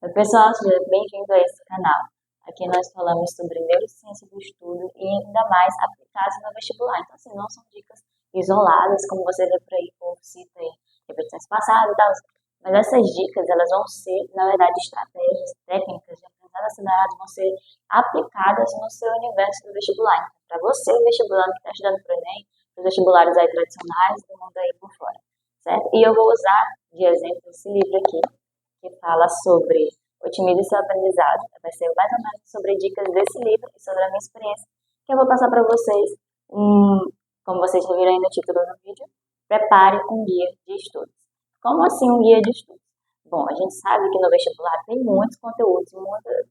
Oi, pessoal, seja bem-vindo a esse canal. Aqui nós falamos sobre neurociência do estudo e ainda mais aplicadas no vestibular. Então, assim, não são dicas isoladas, como você vê por aí, o povo cita em repetições passadas e tal. Mas essas dicas, elas vão ser, na verdade, estratégias, técnicas de aprendizado acelerado vão ser aplicadas no seu universo do vestibular. Então, para você, o vestibular que está estudando para o Enem, para os vestibulares aí tradicionais do mundo aí por fora, certo? E eu vou usar de exemplo esse livro aqui, que fala sobre otimize seu aprendizado. Vai ser mais ou menos sobre dicas desse livro e sobre a minha experiência, que eu vou passar para vocês, como vocês já viram aí no título do vídeo, prepare um guia de estudos. Como assim um guia de estudos? Bom, a gente sabe que no vestibular tem muitos conteúdos,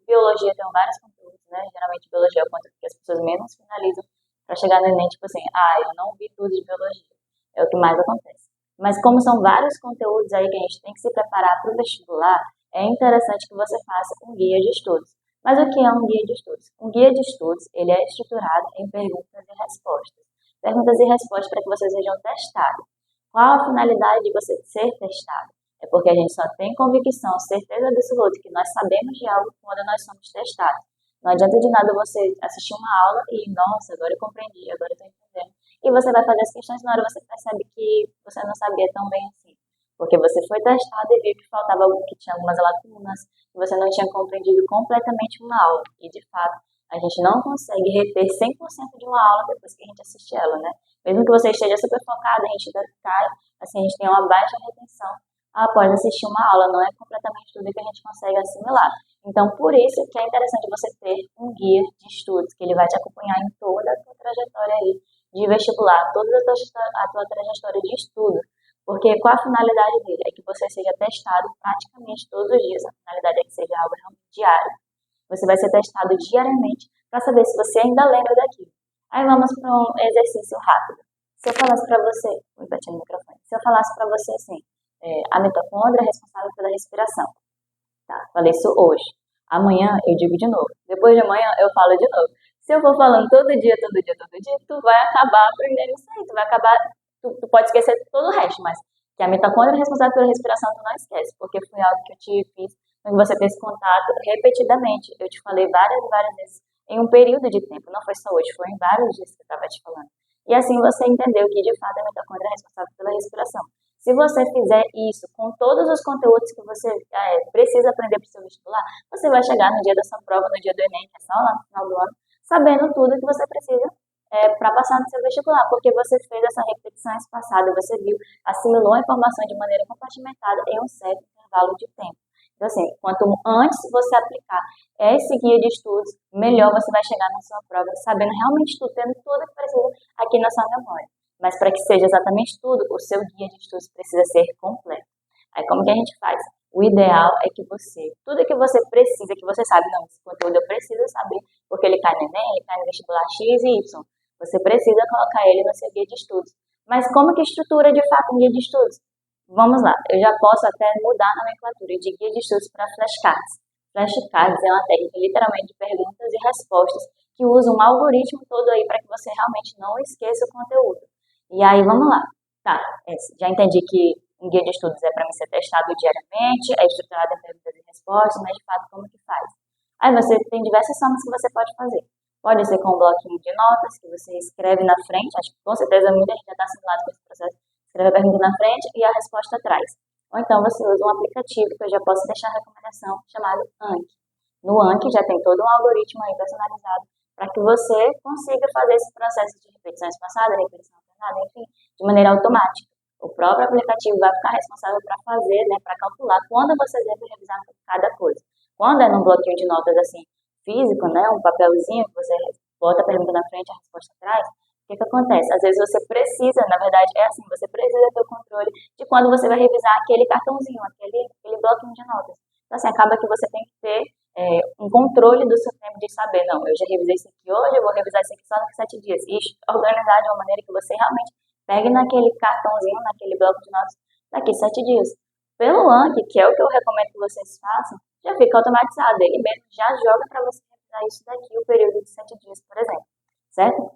biologia tem vários conteúdos, né? Geralmente biologia é o conteúdo que as pessoas menos finalizam para chegar no Enem, tipo assim, eu não vi tudo de biologia. É o que mais acontece. Mas como são vários conteúdos aí que a gente tem que se preparar para o vestibular, é interessante que você faça um guia de estudos. Mas o que é um guia de estudos? Um guia de estudos, ele é estruturado em perguntas e respostas. Perguntas e respostas para que vocês sejam testados. Qual a finalidade de você ser testado? É porque a gente só tem convicção, certeza absoluta que nós sabemos de algo quando nós somos testados. Não adianta de nada você assistir uma aula e, nossa, agora eu compreendi, agora eu estou entendendo. E você vai fazer as questões na hora você percebe que você não sabia tão bem assim. Porque você foi testado e viu que faltava algo, que tinha algumas lacunas, que você não tinha compreendido completamente uma aula. E, de fato, a gente não consegue reter 100% de uma aula depois que a gente assiste ela, né? Mesmo que você esteja super focado, a gente cai, assim, a gente tem uma baixa retenção após assistir uma aula, não é completamente tudo que a gente consegue assimilar. Então, por isso que é interessante você ter um guia de estudos, que ele vai te acompanhar em toda a tua trajetória aí de vestibular, toda a tua trajetória de estudo. Porque qual a finalidade dele? É que você seja testado praticamente todos os dias. A finalidade é que seja algo diário. Você vai ser testado diariamente para saber se você ainda lembra daquilo. Aí vamos para um exercício rápido. Se eu falasse para você, vou bater no microfone, se eu falasse para você assim, a mitocôndria é responsável pela respiração. Tá, falei isso hoje. Amanhã eu digo de novo. Depois de amanhã eu falo de novo. Se eu for falando todo dia, todo dia, todo dia, tu vai acabar aprendendo isso aí. Tu vai acabar, tu pode esquecer todo o resto, mas que a mitocôndria é responsável pela respiração, tu não esquece, porque foi algo que eu te fiz quando você fez contato repetidamente. Eu te falei várias vezes em um período de tempo, não foi só hoje, foi em vários dias que eu estava te falando. E assim você entendeu que de fato a mitocôndria é responsável pela respiração. Se você fizer isso com todos os conteúdos que você precisa aprender para o seu vestibular, você vai chegar no dia da sua prova, no dia do Enem, que é só lá no final do ano, sabendo tudo que você precisa para passar no seu vestibular, porque você fez essa repetição espaçada, você viu, assimilou a informação de maneira compartimentada em um certo intervalo de tempo. Então, assim, quanto antes você aplicar esse guia de estudos, melhor você vai chegar na sua prova, sabendo realmente tudo, tendo tudo que precisa aqui na sua memória. Mas para que seja exatamente tudo, o seu guia de estudos precisa ser completo. Aí como que a gente faz? O ideal é que você, tudo que você precisa, que você sabe, não, esse conteúdo eu preciso saber, porque ele cai no Enem, ele cai no vestibular X e Y. Você precisa colocar ele no seu guia de estudos. Mas como que estrutura de fato um guia de estudos? Vamos lá, eu já posso até mudar a nomenclatura de guia de estudos para flashcards. Flashcards é uma técnica literalmente de perguntas e respostas que usa um algoritmo todo aí para que você realmente não esqueça o conteúdo. E aí, vamos lá. Tá, já entendi que um guia de estudos é para mim ser testado diariamente, é estruturado em perguntas e respostas, mas de fato como que faz? Aí você tem diversas formas que você pode fazer. Pode ser com um bloquinho de notas, que você escreve na frente, acho que com certeza muita gente já está simulado com esse processo, escreve a pergunta na frente e a resposta atrás. Ou então você usa um aplicativo, que eu já posso deixar a recomendação, chamado Anki. No Anki já tem todo um algoritmo aí personalizado para que você consiga fazer esse processo de repetição espaçada, repetição alternada, enfim, de maneira automática. O próprio aplicativo vai ficar responsável para fazer, né, para calcular quando você deve revisar cada coisa. Quando é num bloquinho de notas assim, físico, né, um papelzinho que você bota a pergunta na frente e a resposta atrás, o que que acontece? Às vezes você precisa, na verdade é assim, você precisa ter o controle de quando você vai revisar aquele cartãozinho, aquele bloquinho de notas. Então assim, acaba que você tem que ter um controle do seu tempo de saber, não, eu já revisei isso aqui hoje, eu vou revisar isso aqui só daqui 7 dias. E organizar de uma maneira que você realmente pegue naquele cartãozinho, naquele bloco de notas, daqui 7 dias. Pelo Anki, que é o que eu recomendo que vocês façam, já fica automatizado. Ele mesmo já joga para você revisar isso daqui o período de 7 dias, por exemplo. Certo?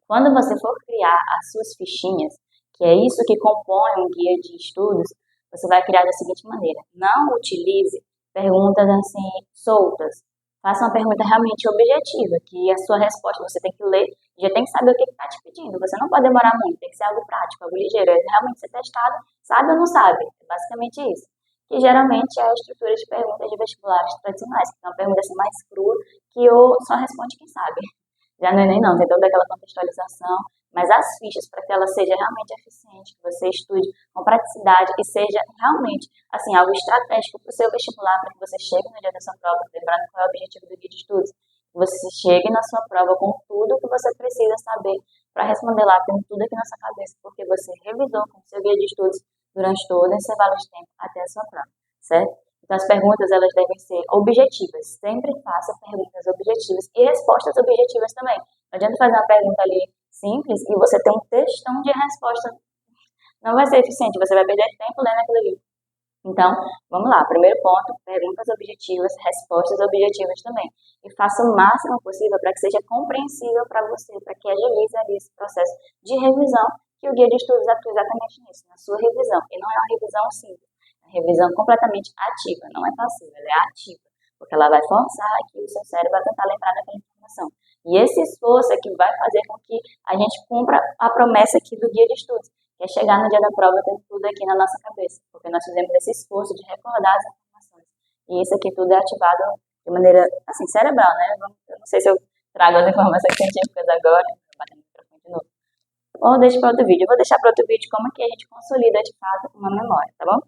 Quando você for criar as suas fichinhas, que é isso que compõe um guia de estudos, você vai criar da seguinte maneira. Não utilize perguntas assim, soltas. Faça uma pergunta realmente objetiva, que a sua resposta você tem que ler e já tem que saber o que está te pedindo. Você não pode demorar muito, tem que ser algo prático, algo ligeiro, é realmente ser testado, sabe ou não sabe? É basicamente isso. Que geralmente é a estrutura de perguntas de vestibulares tradicionais, que é uma pergunta assim mais crua, que ou só responde quem sabe. Já no Enem não, tem toda aquela contextualização, mas as fichas, para que ela seja realmente eficiente, que você estude com praticidade e seja realmente assim, algo estratégico para o seu vestibular, para que você chegue no dia da sua prova, lembrando qual é o objetivo do guia de estudos, que você chegue na sua prova com tudo que você precisa saber para responder lá, tendo tudo aqui na sua cabeça, porque você revisou com o seu guia de estudos durante todo esse intervalo de tempo até a sua prova, certo? Então, as perguntas elas devem ser objetivas. Sempre faça perguntas objetivas e respostas objetivas também. Não adianta fazer uma pergunta ali simples e você ter um textão de resposta. Não vai ser eficiente, você vai perder tempo lendo aquilo ali. Então, vamos lá. Primeiro ponto, perguntas objetivas, respostas objetivas também. E faça o máximo possível para que seja compreensível para você, para que agilize ali esse processo de revisão, que o guia de estudos atua exatamente nisso, na sua revisão. E não é uma revisão simples. Revisão completamente ativa, não é passiva, ela é ativa, porque ela vai forçar aqui o seu cérebro a tentar lembrar daquela informação. E esse esforço é que vai fazer com que a gente cumpra a promessa aqui do guia de estudos, que é chegar no dia da prova tendo tudo aqui na nossa cabeça, porque nós fizemos esse esforço de recordar as informações. E isso aqui tudo é ativado de maneira, assim, cerebral, né? Eu não sei se eu trago as informações científicas agora, vou bater no microfone de novo, ou deixo para outro vídeo. Eu vou deixar para outro vídeo como que a gente consolida de fato uma memória, tá bom?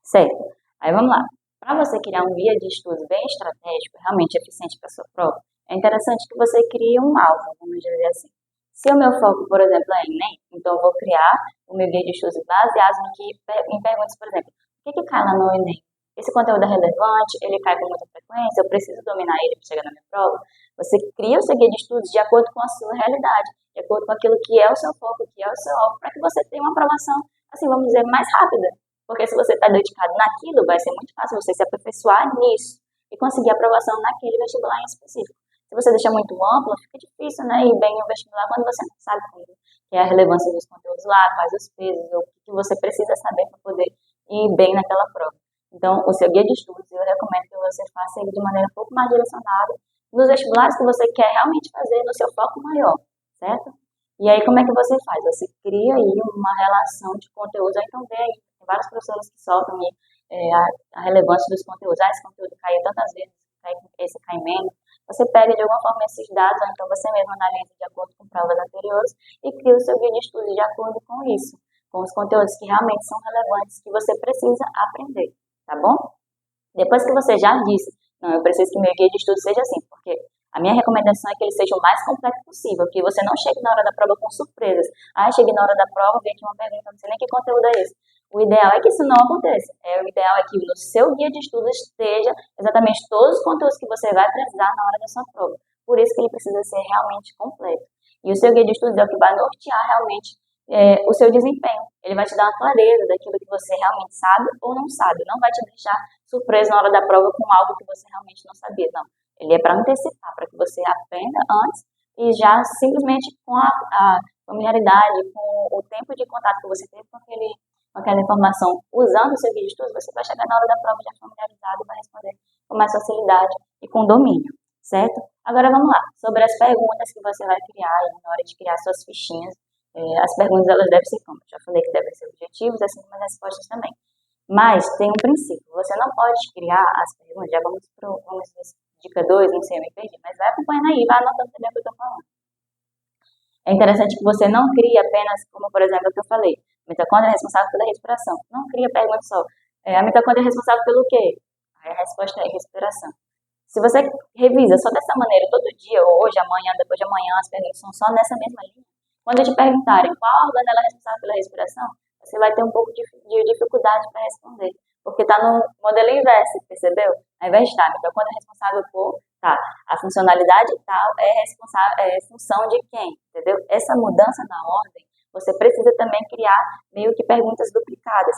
Certo. Aí vamos lá. Para você criar um guia de estudos bem estratégico, realmente eficiente para a sua prova, é interessante que você crie um alvo, vamos dizer assim. Se o meu foco, por exemplo, é Enem, então eu vou criar o meu guia de estudos baseado em perguntas, por exemplo, o que cai lá no Enem? Esse conteúdo é relevante? Ele cai com muita frequência? Eu preciso dominar ele para chegar na minha prova? Você cria o seu guia de estudos de acordo com a sua realidade, de acordo com aquilo que é o seu foco, que é o seu alvo, para que você tenha uma aprovação, assim, vamos dizer, mais rápida. Porque se você está dedicado naquilo, vai ser muito fácil você se aperfeiçoar nisso e conseguir aprovação naquele vestibular em específico. Se você deixar muito amplo, fica difícil, né, ir bem no vestibular quando você não sabe como que é a relevância dos conteúdos lá, quais os pesos, ou o que você precisa saber para poder ir bem naquela prova. Então, o seu guia de estudos, eu recomendo que você faça ele de maneira um pouco mais direcionada nos vestibulares que você quer realmente fazer no seu foco maior, certo? E aí, como é que você faz? Você cria aí uma relação de conteúdos, aí então vê aí, tem vários professores que soltam aí, a relevância dos conteúdos. Esse conteúdo caiu tantas vezes, esse cai menos. Você pega de alguma forma esses dados, ou então você mesmo analisa de acordo com provas anteriores e cria o seu guia de estudo de acordo com isso, com os conteúdos que realmente são relevantes, que você precisa aprender, tá bom? Depois que você já disse, não, eu preciso que meu guia de estudo seja assim, porque a minha recomendação é que ele seja o mais completo possível, que você não chegue na hora da prova com surpresas. Cheguei na hora da prova, vi aqui uma pergunta, não sei nem que conteúdo é esse. O ideal é que isso não aconteça. O ideal é que no seu guia de estudos esteja exatamente todos os conteúdos que você vai precisar na hora da sua prova. Por isso que ele precisa ser realmente completo. E o seu guia de estudos é o que vai nortear realmente o seu desempenho. Ele vai te dar uma clareza daquilo que você realmente sabe ou não sabe. Não vai te deixar surpresa na hora da prova com algo que você realmente não sabia, não. Ele é para antecipar, para que você aprenda antes e já simplesmente com a familiaridade, com o tempo de contato que você teve com aquela informação, usando o seu guia de estudos, você vai chegar na hora da prova já familiarizado e vai responder com mais facilidade e com domínio, certo? Agora vamos lá, sobre as perguntas que você vai criar na hora de criar suas fichinhas. As perguntas elas devem ser como? Já falei que devem ser objetivos, assim como as respostas também. Mas tem um princípio, você não pode criar as perguntas, já vamos ver dica 2, não sei, eu me perdi, mas vai acompanhando aí, vai anotando também o que eu estou falando. É interessante que você não crie apenas, como por exemplo o que eu falei, a mitocôndria é responsável pela respiração. Não cria pergunta só. A mitocôndria é responsável pelo quê? Aí a resposta é respiração. Se você revisa só dessa maneira todo dia, ou hoje, amanhã, depois de amanhã, as perguntas são só nessa mesma linha, quando te perguntarem qual organela é responsável pela respiração, você vai ter um pouco de dificuldade para responder. Porque está no modelo inverso, percebeu? Ao invés de estar, a mitocôndria é responsável por, a funcionalidade tal é função de quem, entendeu? Essa mudança na ordem, você precisa também criar meio que perguntas duplicadas.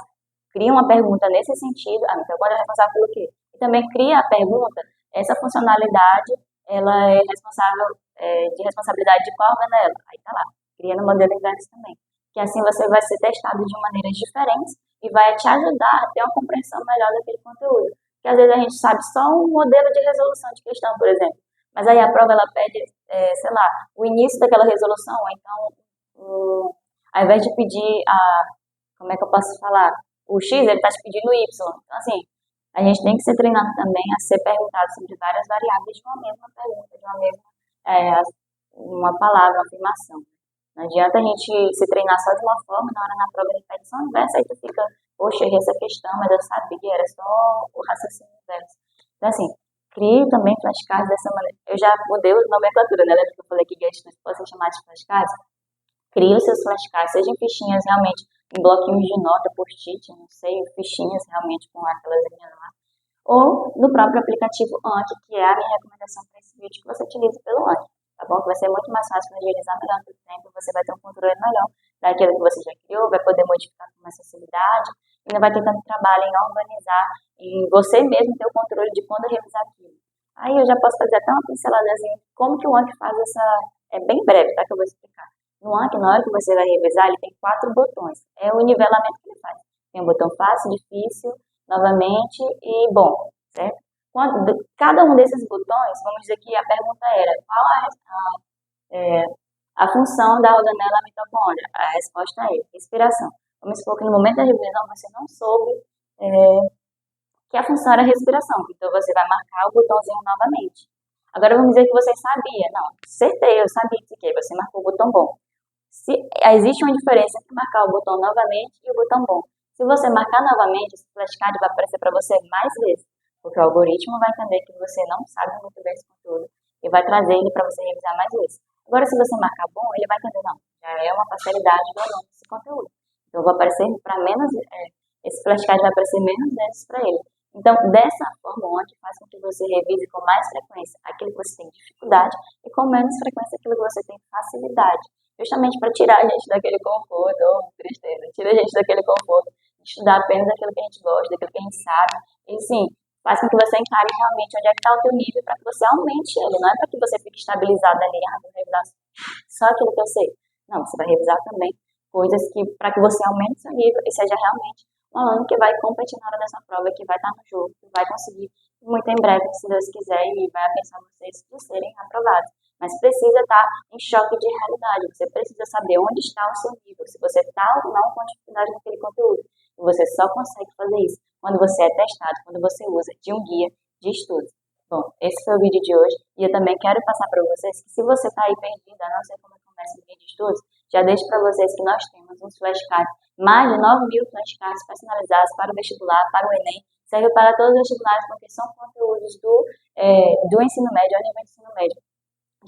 Cria uma pergunta nesse sentido, a mitocôndria é responsável pelo quê? E também cria a pergunta, essa funcionalidade, ela é responsável de responsabilidade de qual organela? Aí tá lá, cria no modelo inverso também. Que assim você vai ser testado de maneiras diferentes e vai te ajudar a ter uma compreensão melhor daquele conteúdo. Porque às vezes a gente sabe só um modelo de resolução de questão, por exemplo. Mas aí a prova ela pede, sei lá, o início daquela resolução, ou então, ao invés de pedir como é que eu posso falar? O X, ele está te pedindo o Y. Então, assim, a gente tem que ser treinado também a ser perguntado sobre várias variáveis de uma mesma pergunta, de uma mesma, é, uma palavra, uma afirmação. Não adianta a gente se treinar só de uma forma, na hora na prova ele pede só o inverso, aí tu fica, poxa, errei essa questão, mas eu sabia, era só o raciocínio inverso. Então, assim, crie também flashcards dessa maneira. Eu já mudei a nomenclatura, né? Lembra que eu falei que guest pode ser chamado de flashcards? Crie os seus flashcards, sejam fichinhas realmente em bloquinhos de nota, post-it, não sei, fichinhas realmente com aquelas linhas lá. Ou no próprio aplicativo Anki, que é a minha recomendação para esse vídeo, que você utilize pelo Anki, tá bom? Que vai ser muito mais fácil para agilizar melhor o tempo, você vai ter um controle melhor daquilo que você já criou, vai poder modificar com mais facilidade, e não vai ter tanto trabalho em organizar, em você mesmo ter o controle de quando revisar aquilo. Aí eu já posso fazer até uma pinceladazinha como que o Anki faz essa... É bem breve, tá? Que eu vou explicar. No Anki, na hora que você vai revisar, ele tem 4 botões. É o nivelamento que ele faz. Tem o botão fácil, difícil, novamente e bom, certo? Cada um desses botões, vamos dizer que a pergunta era qual a função da organela mitocôndria? A resposta é respiração. Vamos supor que no momento da revisão você não soube que a função era respiração, então você vai marcar o botãozinho novamente. Agora vamos dizer que você sabia, não, acertei, eu sabia que você marcou o botão bom. Existe uma diferença entre marcar o botão novamente e o botão bom. Se você marcar novamente, esse flashcard vai aparecer para você mais vezes, porque o algoritmo vai entender que você não sabe muito bem esse conteúdo e vai trazer ele para você revisar mais vezes. Agora, se você marcar bom, ele vai entender, não, já é uma facilidade do aluno esse conteúdo. Então, vai aparecer para menos, esse flashcard vai aparecer menos vezes para ele. Então, dessa forma, o Anki faz com que você revise com mais frequência aquilo que você tem dificuldade e com menos frequência aquilo que você tem facilidade. Justamente para tirar a gente daquele conforto, tristeza, tira a gente daquele conforto de estudar apenas aquilo que a gente gosta, daquilo que a gente sabe. E sim, faz com que você encare realmente onde é que está o teu nível para que você aumente ele. Não é para que você fique estabilizado ali, vou revisar só aquilo que eu sei. Não, você vai revisar também coisas que para que você aumente seu nível e seja realmente um aluno que vai competir na hora dessa prova, que vai estar no jogo, que vai conseguir muito em breve, se Deus quiser, e vai abençoar vocês de serem aprovados. Mas precisa estar em choque de realidade, você precisa saber onde está o seu nível, se você está ou não com dificuldade naquele conteúdo. E você só consegue fazer isso quando você é testado, quando você usa de um guia de estudo. Bom, esse foi o vídeo de hoje, e eu também quero passar para vocês que se você está aí perdido, não sei como começa o guia de estudos, já deixo para vocês que nós temos uns flashcards, mais de 9.000 flashcards personalizados para o vestibular, para o Enem, serve para todos os vestibulares, porque são conteúdos do ensino médio, ao nível do ensino médio.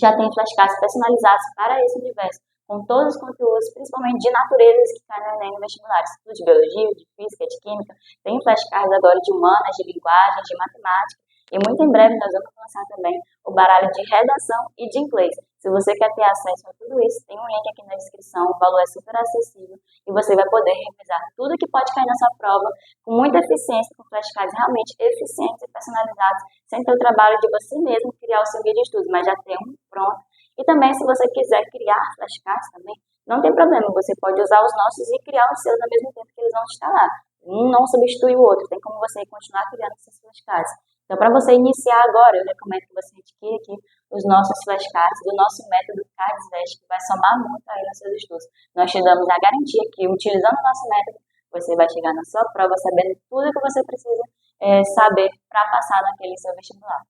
Já tem flashcards personalizados para esse universo, com todos os conteúdos, principalmente de naturezas que caem no Enem no vestibular, estudo de biologia, de física, de química, tem flashcards agora de humanas, de linguagens, de matemática, e muito em breve nós vamos lançar também o baralho de redação e de inglês. Se você quer ter acesso a tudo isso, tem um link aqui na descrição, o valor é super acessível e você vai poder revisar tudo que pode cair na sua prova com muita eficiência, com flashcards realmente eficientes e personalizados, sem ter o trabalho de você mesmo criar o seu guia de estudos, mas já ter um pronto. E também, se você quiser criar flashcards também, não tem problema, você pode usar os nossos e criar os seus ao mesmo tempo que eles vão estar lá. Um não substitui o outro, tem como você continuar criando esses flashcards. Então, para você iniciar agora, eu recomendo que você adquira aqui os nossos flashcards do nosso método CardsVest, que vai somar muito aí nos seus estudos. Nós te damos a garantia que, utilizando o nosso método, você vai chegar na sua prova sabendo tudo que você precisa saber para passar naquele seu vestibular.